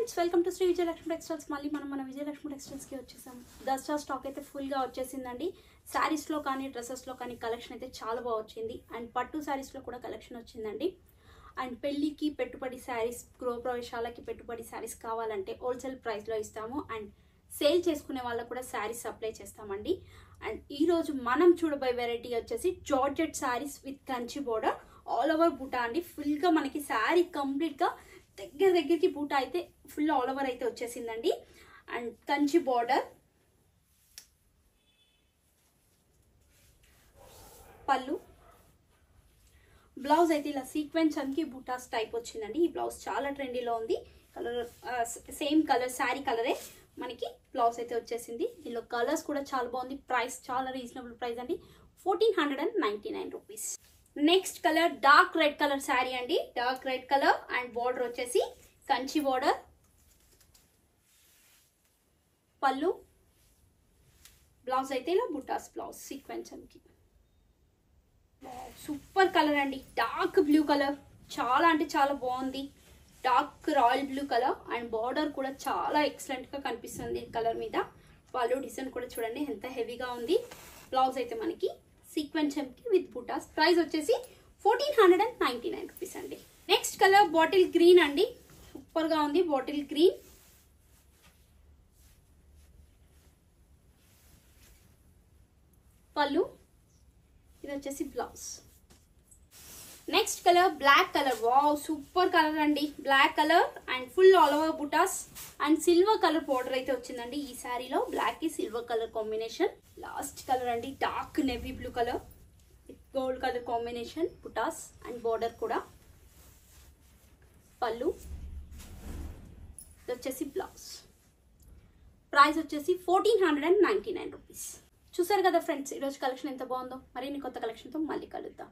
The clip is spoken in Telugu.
Friends welcome to Shri Vijayalakshmi textiles. మళ్ళీ మన విజయలక్ష్మి టెక్స్టైల్స్కి వచ్చేసాం. దసరా స్టాక్ అయితే ఫుల్గా వచ్చేసిందండి. శారీస్లో కానీ డ్రెస్సెస్లో కానీ కలెక్షన్ అయితే చాలా బాగా వచ్చింది. అండ్ పట్టు శారీస్లో కూడా కలెక్షన్ వచ్చిందండి. అండ్ పెళ్ళికి పెట్టుబడి శారీస్, గృహప్రవేశాలకి పెట్టుబడి శారీస్ కావాలంటే హోల్సేల్ ప్రైస్లో ఇస్తాము. అండ్ సేల్ చేసుకునే వాళ్ళకు కూడా శారీస్ సప్లై చేస్తామండి. అండ్ ఈరోజు మనం చూడబోయే వెరైటీ వచ్చేసి georgette saris with Kanchi border, all over బూటా అండి. ఫుల్గా మనకి శారీ కంప్లీట్గా దగ్గరికి బూటా అయితే ఫుల్ ఆల్ ఓవర్ అయితే వచ్చేసిందండి. అండ్ కంచి బోర్డర్, పళ్ళు, బ్లౌజ్ అయితే ఇలా సీక్వెన్స్ అంకి బూటాస్ టైప్ వచ్చిందండి. ఈ బ్లౌజ్ చాలా ట్రెండీలో ఉంది. కలర్ సేమ్ కలర్, శారీ కలరే మనకి బ్లౌజ్ అయితే వచ్చేసింది. దీనిలో కలర్స్ కూడా చాలా బాగుంది. ప్రైస్ చాలా రీజనబుల్ ప్రైస్ అండి, 1499 rupees. Next colour dark red colour sari అండి. Dark red colour and border వచ్చేసి కంచి బోర్డర్, పళ్ళు, బ్లౌజ్ అయితే ఇలా బుటాస్ బ్లౌజ్ సీక్వెన్స్ అంకి. సూపర్ కలర్ అండి, డార్క్ బ్లూ కలర్, చాలా అంటే చాలా బాగుంది. Dark royal blue colour and border కూడా చాలా ఎక్సలెంట్ గా కనిపిస్తుంది కలర్ మీద. పళ్ళు డిజైన్ కూడా చూడండి ఎంత హెవీగా ఉంది. బ్లౌజ్ అయితే మనకి సీక్వెన్స్ కి విత్ బుటాస్. ప్రైస్ వచ్చేసి 1499 రూపీస్ అండి. నెక్స్ట్ కలర్ బాటిల్ గ్రీన్ అండి, సూపర్ గా ఉంది. బాటిల్ గ్రీన్, పళ్ళు, ఇది వచ్చేసి blouse. Next colour black colour, wow super colour అండి. Black colour and full all over బుటాస్ అండ్ సిల్వర్ కలర్ బార్డర్ అయితే వచ్చిందండి. ఈ శారీలో బ్లాక్ కి silver colour combination. Last colour అండి dark navy blue colour with gold colour combination, బుటాస్ అండ్ బార్డర్ కూడా. పళ్ళు, ఇది వచ్చేసి బ్లౌజ్. ప్రైస్ వచ్చేసి 1499 రూపీస్. చూసారు కదా ఫ్రెండ్స్, ఈరోజు కలెక్షన్ ఎంత బాగుందో. మరిన్ని కొత్త కలెక్షన్తో మళ్ళీ కలుద్దాం.